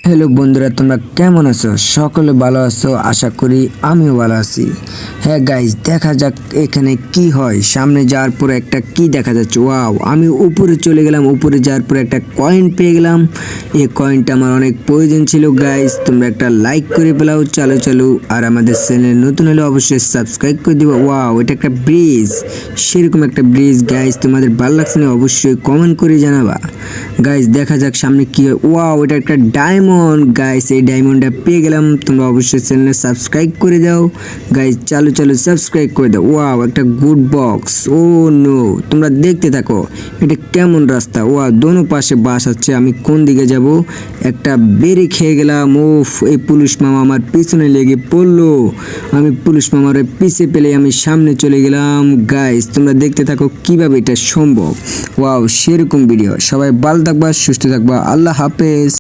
Hello বন্ধুরা, তোমরা কেমন আছো? সকলে ভালো আছো আশা করি। আমিও ভালো আছি। হ্যাঁ গাইজ, দেখা যাক এখানে কি হয়। সামনে যাওয়ার পরে একটা কি দেখা যাচ্ছে, ওয়াও! আমি উপরে চলে গেলাম। উপরে যাওয়ার পরে একটা কয়েন পেয়ে গেলাম। এই কয়েনটা আমার অনেক প্রয়োজন ছিল গাইজ। তোমরা একটা লাইক করে পেলাও, চালু চালু। আর আমাদের চ্যানেল নতুন হলে অবশ্যই সাবস্ক্রাইব করে দিবা। ওয়াও, এটা একটা ব্রিজ, সেরকম একটা ব্রিজ গাইজ। তোমাদের ভালো লাগছে না অবশ্যই কমেন্ট করে জানাবা গাইজ। দেখা যাক সামনে কি হয়। ওয়াও, এটা একটা ডায়মন্ড গাইস। এই ডায়মন্ডটা পেয়ে গেলাম। তোমরা অবশ্যই চ্যানেলে সাবস্ক্রাইব করে দাও গাইস। চালু চালু সাবস্ক্রাইব করে দাও। ওয়াও, একটা গুড বক্স। ও নো, তোমরা দেখতে থাকো এটা কেমন রাস্তা। ওয়াও, দোনো পাশে বাস আছে। আমি কোন দিকে যাব? একটা বেরি খেয়ে গেলাম। ওফ, এই পুলিশ মামা আমার পিছনে লেগে পড়লো। আমি পুলিশ মামার পিছে পেলে আমি সামনে চলে গেলাম গাইস। তোমরা দেখতে থাকো কিভাবে এটা সম্ভব। ওয়াও, সেরকম ভিডিও। সবাই ভালো থাকবা, সুস্থ থাকবা। আল্লাহ হাফেজ।